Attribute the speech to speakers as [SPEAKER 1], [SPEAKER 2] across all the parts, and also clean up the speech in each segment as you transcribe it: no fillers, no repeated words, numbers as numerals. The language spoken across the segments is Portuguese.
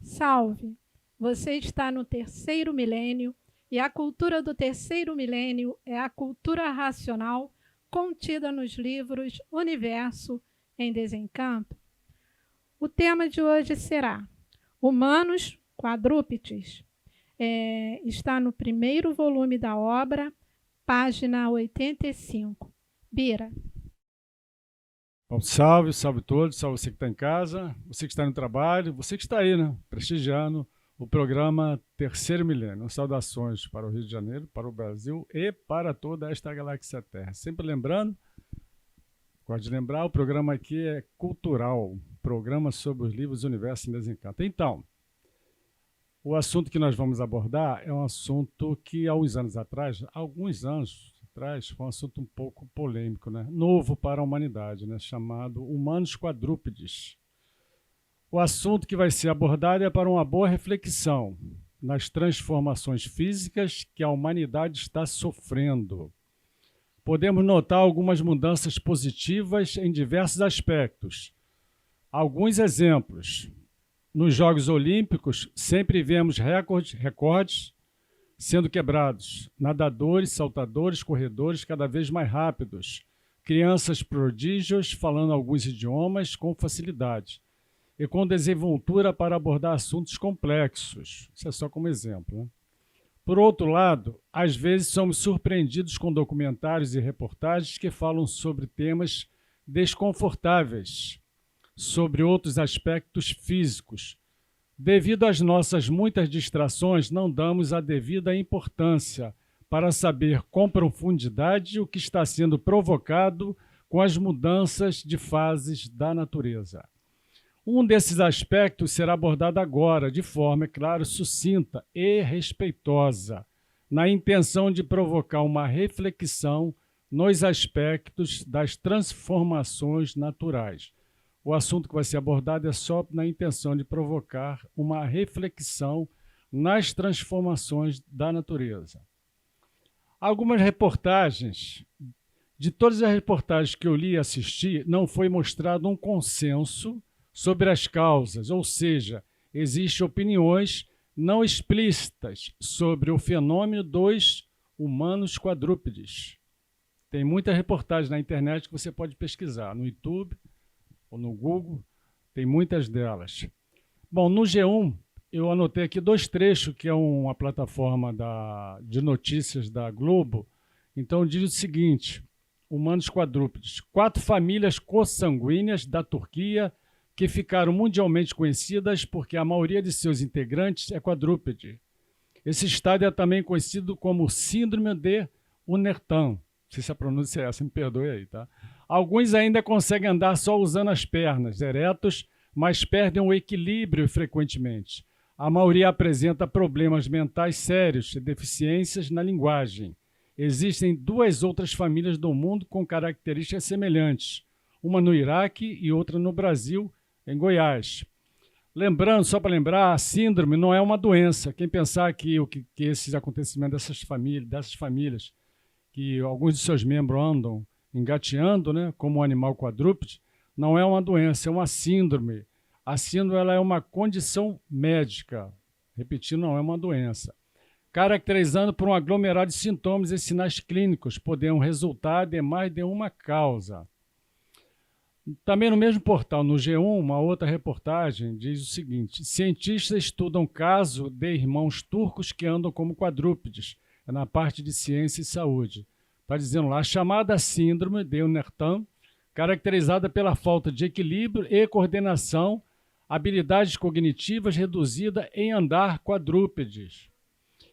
[SPEAKER 1] Salve! Você está no terceiro milênio e a cultura do terceiro milênio é a cultura racional contida nos livros Universo em Desencanto. O tema de hoje será Humanos Quadrúpedes. Está no primeiro volume da obra, página 85. Bira.
[SPEAKER 2] Bom, salve todos, salve você que está em casa, você que está no trabalho, você que está aí, né, prestigiando o programa Terceiro Milênio. Saudações para o Rio de Janeiro, para o Brasil e para toda esta galáxia Terra. Sempre lembrando, gosto de lembrar, o programa aqui é cultural, programa sobre os livros Universo em Desencanto. Então, o assunto que nós vamos abordar é um assunto que há alguns anos atrás, foi um assunto um pouco polêmico, né? Novo para a humanidade, né? Chamado Humanos Quadrúpedes. O assunto que vai ser abordado é para uma boa reflexão nas transformações físicas que a humanidade está sofrendo. Podemos notar algumas mudanças positivas em diversos aspectos. Alguns exemplos. Nos Jogos Olímpicos, sempre vemos recordes sendo quebrados. Nadadores, saltadores, corredores cada vez mais rápidos. Crianças prodígios falando alguns idiomas com facilidade. E com desenvoltura para abordar assuntos complexos. Isso é só como exemplo, né? Por outro lado, às vezes somos surpreendidos com documentários e reportagens que falam sobre temas desconfortáveis, sobre outros aspectos físicos. Devido às nossas muitas distrações, não damos a devida importância para saber com profundidade o que está sendo provocado com as mudanças de fases da natureza. Um desses aspectos será abordado agora, de forma, é claro, sucinta e respeitosa, na intenção de provocar uma reflexão nos aspectos das transformações naturais. O assunto que vai ser abordado é só na intenção de provocar uma reflexão nas transformações da natureza. Algumas reportagens, de todas as reportagens que eu li e assisti, não foi mostrado um consenso sobre as causas, ou seja, existem opiniões não explícitas sobre o fenômeno dos humanos quadrúpedes. Tem muita reportagem na internet que você pode pesquisar, no YouTube ou no Google, tem muitas delas. Bom, no G1, eu anotei aqui 2 trechos, que é uma plataforma de notícias da Globo. Então, diz o seguinte, humanos quadrúpedes. 4 famílias consanguíneas da Turquia que ficaram mundialmente conhecidas porque a maioria de seus integrantes é quadrúpede. Esse estado é também conhecido como Síndrome de Unnerton. Não sei se a pronúncia é essa, me perdoe aí, tá? Alguns ainda conseguem andar só usando as pernas, eretos, mas perdem o equilíbrio frequentemente. A maioria apresenta problemas mentais sérios e deficiências na linguagem. Existem 2 outras famílias do mundo com características semelhantes, uma no Iraque e outra no Brasil, em Goiás. Lembrando, só para lembrar, a síndrome não é uma doença. Quem pensar que esses acontecimentos dessas famílias, que alguns de seus membros andam engateando, né, como um animal quadrúpede, não é uma doença, é uma síndrome. A síndrome ela é uma condição médica, repetindo, não é uma doença, caracterizando por um aglomerado de sintomas e sinais clínicos, podendo resultar de mais de uma causa. Também no mesmo portal, no G1, uma outra reportagem diz o seguinte: cientistas estudam caso de irmãos turcos que andam como quadrúpedes, na parte de ciência e saúde. Está dizendo lá, a chamada síndrome de Unnerton, caracterizada pela falta de equilíbrio e coordenação, habilidades cognitivas reduzida em andar quadrúpedes.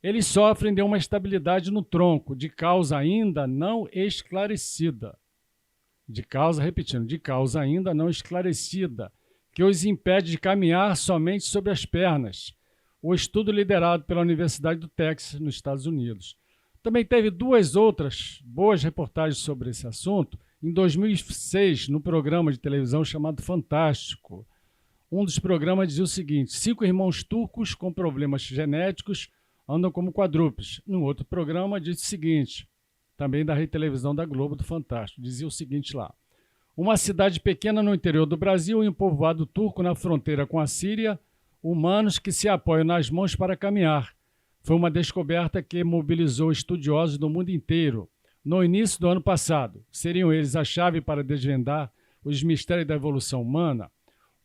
[SPEAKER 2] Eles sofrem de uma instabilidade no tronco, de causa ainda não esclarecida. De causa ainda não esclarecida, que os impede de caminhar somente sobre as pernas. O estudo liderado pela Universidade do Texas, nos Estados Unidos. Também teve 2 outras boas reportagens sobre esse assunto, em 2006, no programa de televisão chamado Fantástico. Um dos programas dizia o seguinte: 5 irmãos turcos com problemas genéticos andam como quadrúpedes. No outro programa diz o seguinte, também da rede televisão da Globo, do Fantástico, dizia o seguinte lá: uma cidade pequena no interior do Brasil e um povoado turco na fronteira com a Síria, humanos que se apoiam nas mãos para caminhar. Foi uma descoberta que mobilizou estudiosos do mundo inteiro. No início do ano passado, seriam eles a chave para desvendar os mistérios da evolução humana?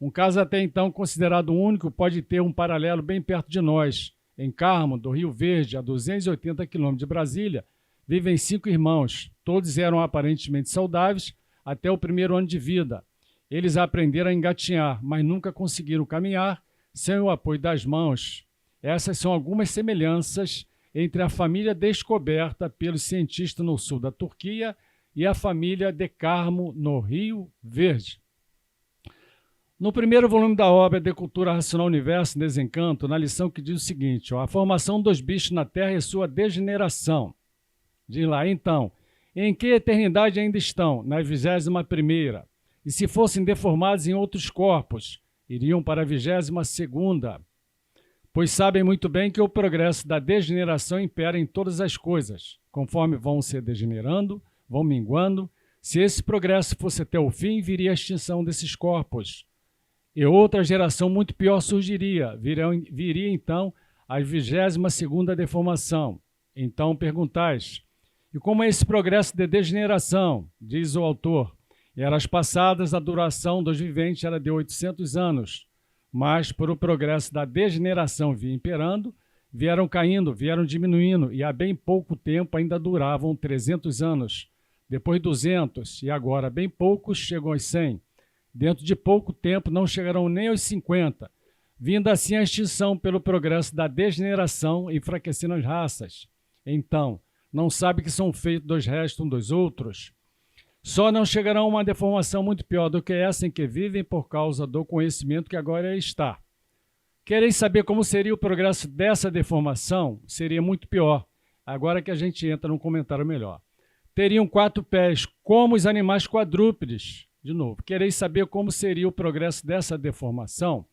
[SPEAKER 2] Um caso até então considerado único pode ter um paralelo bem perto de nós. Em Carmo, do Rio Verde, a 280 quilômetros de Brasília, vivem 5 irmãos. Todos eram aparentemente saudáveis até o primeiro ano de vida. Eles aprenderam a engatinhar, mas nunca conseguiram caminhar sem o apoio das mãos. Essas são algumas semelhanças entre a família descoberta pelos cientistas no sul da Turquia e a família de Carmo, no Rio Verde. No primeiro volume da obra De Cultura Racional Universo em Desencanto, na lição que diz o seguinte, a formação dos bichos na Terra e sua degeneração. Diz lá, então, em que eternidade ainda estão? Na 21ª. E se fossem deformados em outros corpos, iriam para a 22ª. Pois sabem muito bem que o progresso da degeneração impera em todas as coisas. Conforme vão se degenerando, vão minguando. Se esse progresso fosse até o fim, viria a extinção desses corpos. E outra geração muito pior surgiria. Viria então a 22ª deformação. Então perguntais, e como é esse progresso de degeneração? Diz o autor. Em eras passadas, a duração dos viventes era de 800 anos. Mas, por o progresso da degeneração vir imperando, vieram caindo, vieram diminuindo, e há bem pouco tempo ainda duravam 300 anos. Depois 200, e agora bem poucos chegam aos 100. Dentro de pouco tempo não chegarão nem aos 50, vindo assim a extinção pelo progresso da degeneração, enfraquecendo as raças. Então, não sabe que são feitos dos restos uns dos outros? Só não chegarão a uma deformação muito pior do que essa em que vivem por causa do conhecimento que agora está. Quereis saber como seria o progresso dessa deformação? Seria muito pior. Agora que a gente entra num comentário melhor. Teriam 4 pés, como os animais quadrúpedes. De novo, quereis saber como seria o progresso dessa deformação?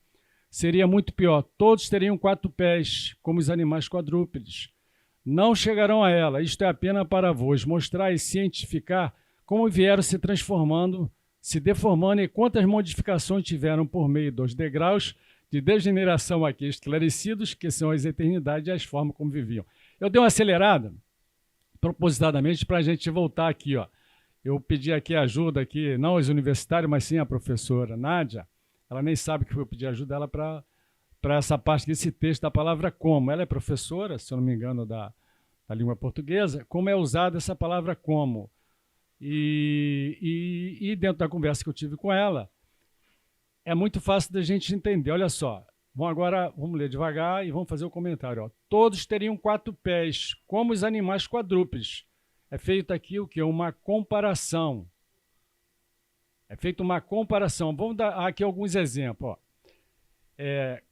[SPEAKER 2] Seria muito pior. Todos teriam 4 pés, como os animais quadrúpedes. Não chegarão a ela. Isto é apenas para vos mostrar e cientificar como vieram se transformando, se deformando e quantas modificações tiveram por meio dos degraus de degeneração aqui esclarecidos, que são as eternidades e as formas como viviam. Eu dei uma acelerada, propositadamente, para a gente voltar aqui. Ó. Eu pedi aqui ajuda, aqui, não aos universitários, mas sim a professora Nádia. Ela nem sabe que eu pedi ajuda dela para essa parte desse texto da palavra como. Ela é professora, se eu não me engano, da língua portuguesa. Como é usada essa palavra como? E dentro da conversa que eu tive com ela, é muito fácil da gente entender. Olha só, vamos ler devagar e vamos fazer o comentário. Ó. Todos teriam 4 pés, como os animais quadrúpedes. É feito aqui o quê? Uma comparação. É feita uma comparação. Vamos dar aqui alguns exemplos. Ó.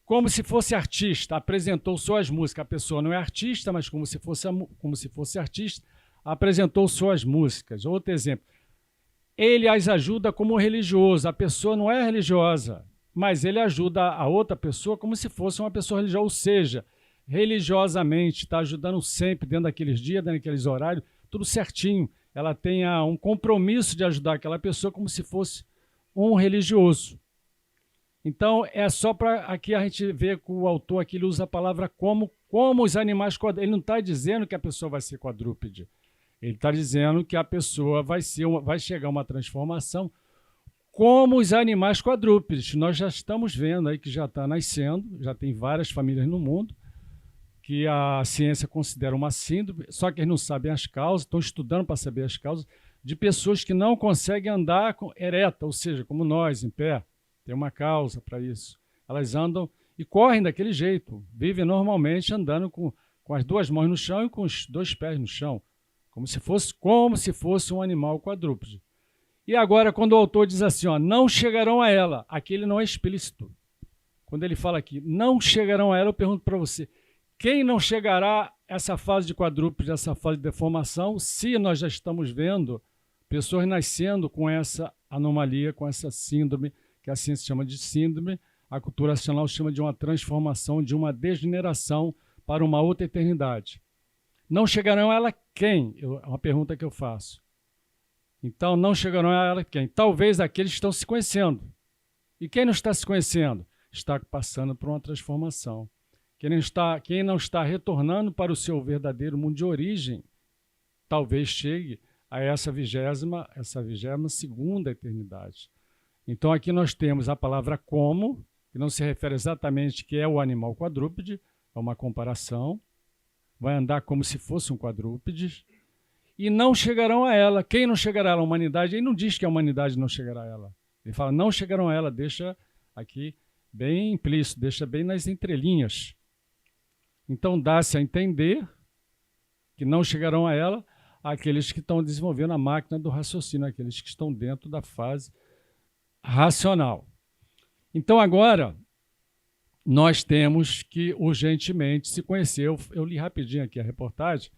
[SPEAKER 2] Como se fosse artista, apresentou suas músicas. A pessoa não é artista, mas como se fosse artista, apresentou suas músicas. Outro exemplo, ele as ajuda como religioso. A pessoa não é religiosa, mas ele ajuda a outra pessoa como se fosse uma pessoa religiosa, ou seja, religiosamente, está ajudando sempre, dentro daqueles dias, dentro daqueles horários, tudo certinho. Ela tem um compromisso de ajudar aquela pessoa como se fosse um religioso. Então, é só para aqui a gente ver que o autor aqui ele usa a palavra como os animais quadrúpedes. Ele não está dizendo que a pessoa vai ser quadrúpede. Ele está dizendo que a pessoa vai chegar a uma transformação como os animais quadrúpedes. Nós já estamos vendo aí que já está nascendo, já tem várias famílias no mundo, que a ciência considera uma síndrome, só que eles não sabem as causas, estão estudando para saber as causas, de pessoas que não conseguem andar ereta, ou seja, como nós, em pé. Tem uma causa para isso. Elas andam e correm daquele jeito, vivem normalmente andando com as 2 mãos no chão e com os 2 pés no chão. Como se fosse um animal quadrúpede. E agora, quando o autor diz assim, ó, não chegarão a ela, aqui ele não é explícito. Quando ele fala aqui, não chegarão a ela, eu pergunto para você, quem não chegará a essa fase de quadrúpede, essa fase de deformação, se nós já estamos vendo pessoas nascendo com essa anomalia, com essa síndrome, que a ciência chama de síndrome, a cultura racional chama de uma transformação, de uma degeneração para uma outra eternidade. Não chegarão a ela quem? É uma pergunta que eu faço. Então, não chegarão a ela quem? Talvez aqueles que estão se conhecendo. E quem não está se conhecendo? está passando por uma transformação. Quem não está retornando para o seu verdadeiro mundo de origem, talvez chegue a essa 22ª eternidade. Então aqui nós temos a palavra como, que não se refere exatamente que é o animal quadrúpede, é uma comparação, vai andar como se fosse um quadrúpede, e não chegarão a ela. Quem não chegará à humanidade? Ele não diz que a humanidade não chegará a ela. Ele fala, não chegarão a ela, deixa aqui bem implícito, deixa bem nas entrelinhas. Então dá-se a entender que não chegarão a ela aqueles que estão desenvolvendo a máquina do raciocínio, aqueles que estão dentro da fase racional. Então agora nós temos que urgentemente se conhecer. Eu li rapidinho aqui a reportagem,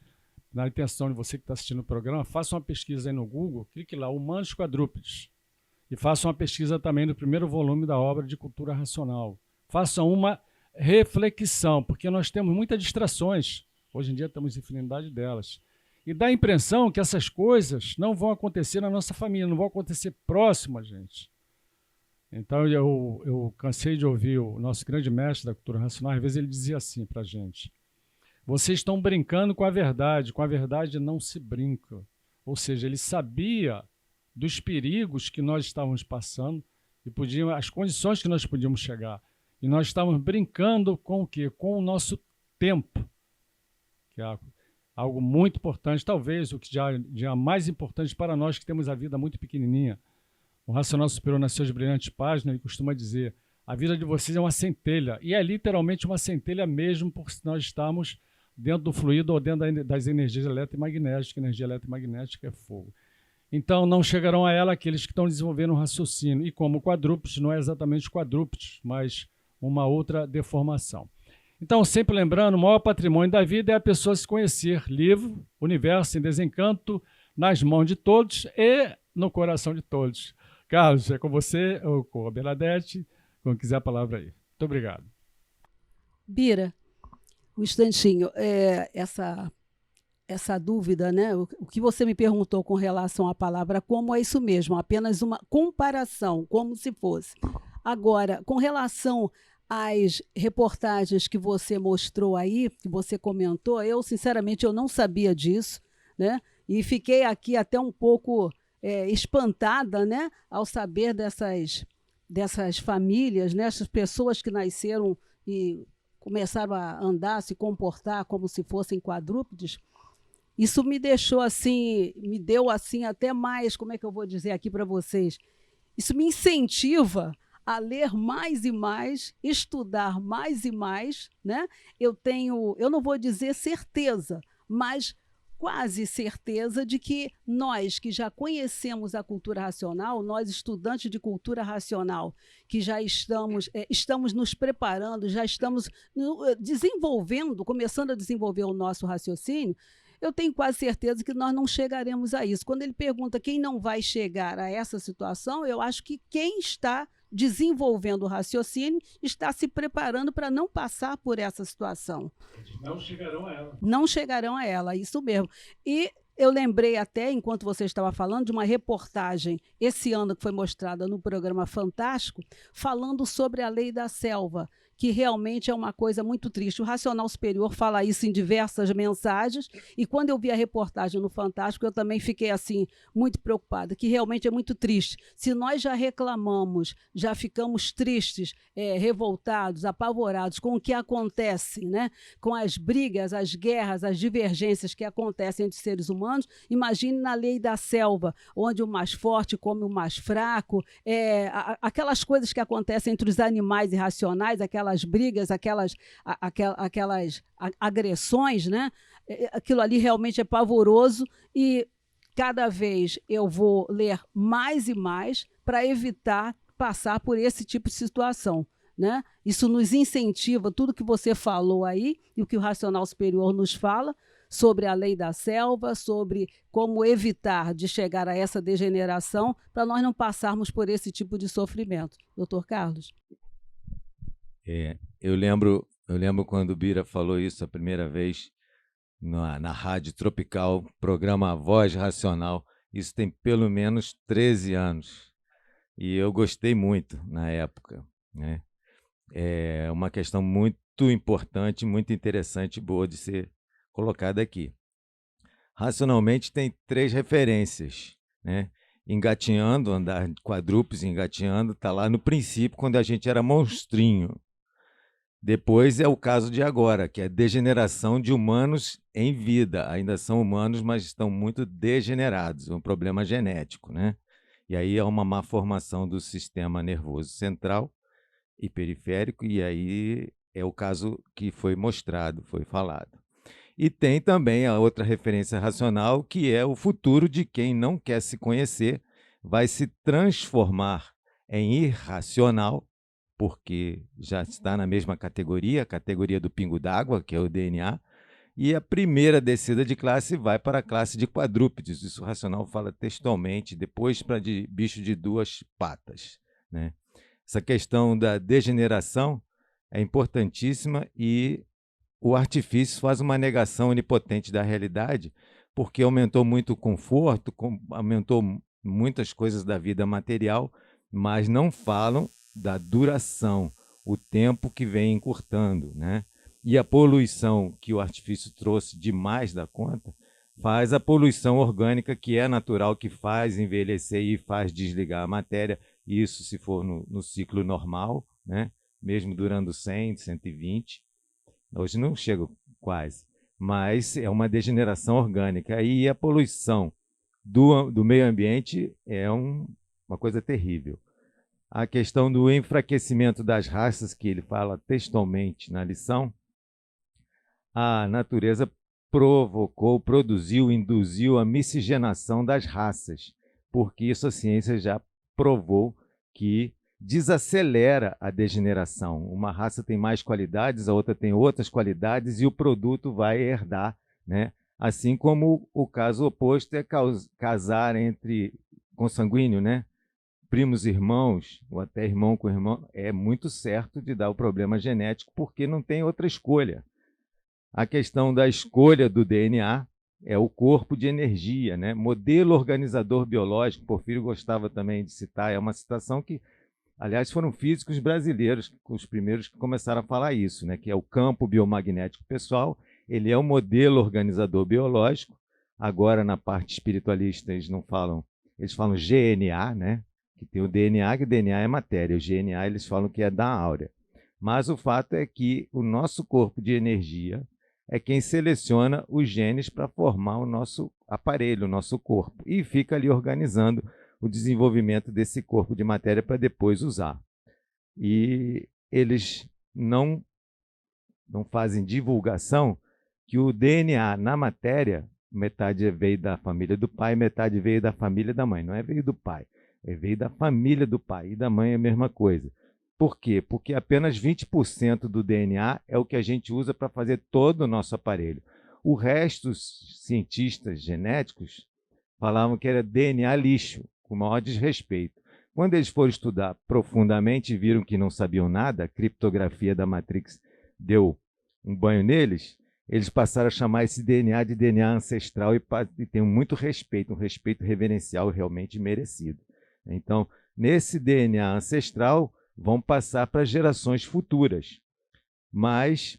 [SPEAKER 2] na intenção de você que está assistindo o programa, faça uma pesquisa aí no Google, clique lá, Humanos Quadrúpedes, e faça uma pesquisa também no primeiro volume da obra de Cultura Racional. Faça uma reflexão, porque nós temos muitas distrações, hoje em dia temos infinidade delas, e dá a impressão que essas coisas não vão acontecer na nossa família, não vão acontecer próximo a gente. Então eu cansei de ouvir o nosso grande mestre da cultura racional, às vezes ele dizia assim para a gente, vocês estão brincando com a verdade não se brinca. Ou seja, ele sabia dos perigos que nós estávamos passando e as condições que nós podíamos chegar. E nós estávamos brincando com o quê? Com o nosso tempo, que é algo muito importante, talvez o que já é mais importante para nós que temos a vida muito pequenininha. O Racional Superior nas suas brilhantes páginas, ele costuma dizer, a vida de vocês é uma centelha, e é literalmente uma centelha mesmo, porque nós estamos dentro do fluido ou dentro das energias eletromagnéticas. Energia eletromagnética é fogo. Então, não chegarão a ela aqueles que estão desenvolvendo um raciocínio. E como quadrúpedes, não é exatamente quadrúpedes, mas uma outra deformação. Então, sempre lembrando, o maior patrimônio da vida é a pessoa se conhecer. Livro, Universo em Desencanto, nas mãos de todos e no coração de todos. Carlos, é com você ou com a Bernadette, quando quiser a palavra aí. Muito obrigado.
[SPEAKER 3] Bira, um instantinho, essa dúvida, né? O que você me perguntou com relação à palavra como é isso mesmo, apenas uma comparação, como se fosse. Agora, com relação às reportagens que você mostrou aí, que você comentou, sinceramente, eu não sabia disso, né? E fiquei aqui até um pouco espantada, né? Ao saber dessas famílias, né? Essas pessoas que nasceram e começaram a andar, se comportar como se fossem quadrúpedes. Isso me deixou assim, me deu assim até mais, como é que eu vou dizer aqui para vocês? Isso me incentiva a ler mais e mais, estudar mais e mais, né? Eu não vou dizer certeza, mas quase certeza de que nós que já conhecemos a cultura racional, nós estudantes de cultura racional, que já estamos nos preparando, já estamos desenvolvendo, começando a desenvolver o nosso raciocínio, eu tenho quase certeza que nós não chegaremos a isso. Quando ele pergunta quem não vai chegar a essa situação, eu acho que quem está desenvolvendo o raciocínio está se preparando para não passar por essa situação.
[SPEAKER 2] Não chegarão a ela.
[SPEAKER 3] Não chegarão a ela, isso mesmo. E eu lembrei até, enquanto você estava falando, de uma reportagem esse ano que foi mostrada no programa Fantástico, falando sobre a lei da selva, que realmente é uma coisa muito triste. O Racional Superior fala isso em diversas mensagens, e quando eu vi a reportagem no Fantástico, eu também fiquei assim muito preocupada, que realmente é muito triste. Se nós já reclamamos, já ficamos tristes, revoltados, apavorados com o que acontece, né? Com as brigas, as guerras, as divergências que acontecem entre seres humanos, imagine na lei da selva, onde o mais forte come o mais fraco, aquelas coisas que acontecem entre os animais irracionais, aquelas brigas, aquelas agressões, né? Aquilo ali realmente é pavoroso e cada vez eu vou ler mais e mais para evitar passar por esse tipo de situação, né? Isso nos incentiva, tudo que você falou aí e o que o Racional Superior nos fala sobre a lei da selva, sobre como evitar de chegar a essa degeneração para nós não passarmos por esse tipo de sofrimento. Doutor Carlos?
[SPEAKER 4] Eu lembro quando o Bira falou isso a primeira vez na Rádio Tropical, programa Voz Racional. Isso tem pelo menos 13 anos. E eu gostei muito na época, né? É uma questão muito importante, muito interessante, boa de ser colocada aqui. Racionalmente tem 3 referências, né? Engatinhando, andar quadrúpedes, engatinhando, está lá no princípio, quando a gente era monstrinho. Depois é o caso de agora, que é a degeneração de humanos em vida. Ainda são humanos, mas estão muito degenerados. É um problema genético, né? E aí é uma má formação do sistema nervoso central e periférico, e aí é o caso que foi mostrado, foi falado. E tem também a outra referência racional, que é o futuro de quem não quer se conhecer, vai se transformar em irracional, porque já está na mesma categoria, a categoria do pingo d'água, que é o DNA, e a primeira descida de classe vai para a classe de quadrúpedes. Isso o racional fala textualmente, depois para de bicho de 2 patas, né? Essa questão da degeneração é importantíssima e o artifício faz uma negação onipotente da realidade, porque aumentou muito o conforto, aumentou muitas coisas da vida material, mas não falam da duração, o tempo que vem encurtando, né? E a poluição que o artifício trouxe demais da conta faz a poluição orgânica, que é natural, que faz envelhecer e faz desligar a matéria, isso se for no ciclo normal, né? Mesmo durando 100, 120. Hoje não chego quase, mas é uma degeneração orgânica. E a poluição do meio ambiente é uma coisa terrível. A questão do enfraquecimento das raças, que ele fala textualmente na lição, a natureza provocou, produziu, induziu a miscigenação das raças, porque isso a ciência já provou que desacelera a degeneração. Uma raça tem mais qualidades, a outra tem outras qualidades e o produto vai herdar, né? Assim como o caso oposto é casar entre consanguíneo, né? Primos irmãos, ou até irmão com irmão, é muito certo de dar o problema genético, porque não tem outra escolha. A questão da escolha do DNA é o corpo de energia, né? Modelo organizador biológico, Porfírio gostava também de citar, é uma citação que, aliás, foram físicos brasileiros os primeiros que começaram a falar isso, né? Que é o campo biomagnético pessoal, ele é o modelo organizador biológico. Agora, na parte espiritualista, eles não falam, eles falam GNA, né? Que tem o DNA, que o DNA é matéria, o GNA eles falam que é da áurea. Mas o fato é que o nosso corpo de energia é quem seleciona os genes para formar o nosso aparelho, o nosso corpo, e fica ali organizando o desenvolvimento desse corpo de matéria para depois usar. E eles não fazem divulgação que o DNA na matéria, metade veio da família do pai, metade veio da família da mãe. Não é veio do pai, veio da família do pai, e da mãe é a mesma coisa. Por quê? Porque apenas 20% do DNA é o que a gente usa para fazer todo o nosso aparelho. O resto, os cientistas genéticos falavam que era DNA lixo, com o maior desrespeito. Quando eles foram estudar profundamente e viram que não sabiam nada, a criptografia da Matrix deu um banho neles, eles passaram a chamar esse DNA de DNA ancestral e tem muito respeito, um respeito reverencial realmente merecido. Então, nesse DNA ancestral, vão passar para gerações futuras. Mas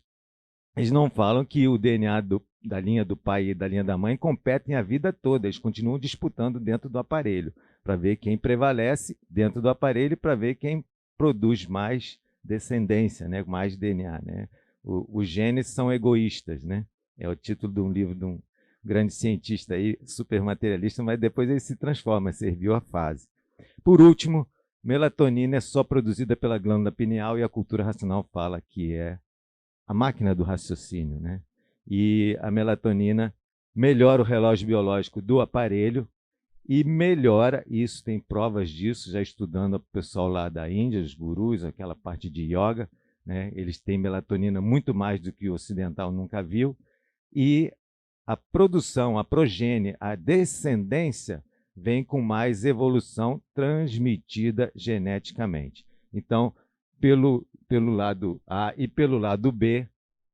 [SPEAKER 4] eles não falam que o DNA da linha do pai e da linha da mãe competem a vida toda. Eles continuam disputando dentro do aparelho, para ver quem prevalece dentro do aparelho, para ver quem produz mais descendência, né? Mais DNA. Né? Os genes são egoístas. Né? É o título de um livro de um grande cientista aí, super materialista, mas depois ele se transforma, serviu a fase. Por último, melatonina é só produzida pela glândula pineal e a cultura racional fala que é a máquina do raciocínio, né? E a melatonina melhora o relógio biológico do aparelho e melhora, isso tem provas disso, já estudando o pessoal lá da Índia, os gurus, aquela parte de yoga, né? Eles têm melatonina muito mais do que o ocidental nunca viu, e a produção, a progênie, a descendência vem com mais evolução transmitida geneticamente. Então, pelo lado A e pelo lado B,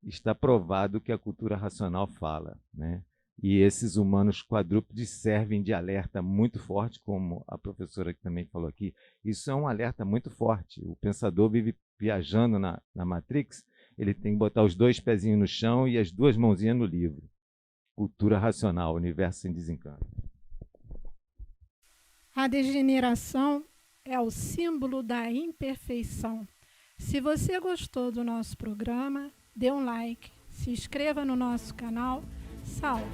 [SPEAKER 4] está provado que a cultura racional fala, né? E esses humanos quadrúpedes servem de alerta muito forte, como a professora que também falou aqui. Isso é um alerta muito forte. O pensador vive viajando na Matrix, ele tem que botar os 2 pezinhos no chão e as 2 mãozinhas no livro. Cultura racional, universo sem desencanto.
[SPEAKER 1] A degeneração é o símbolo da imperfeição. Se você gostou do nosso programa, dê um like, se inscreva no nosso canal. Salve!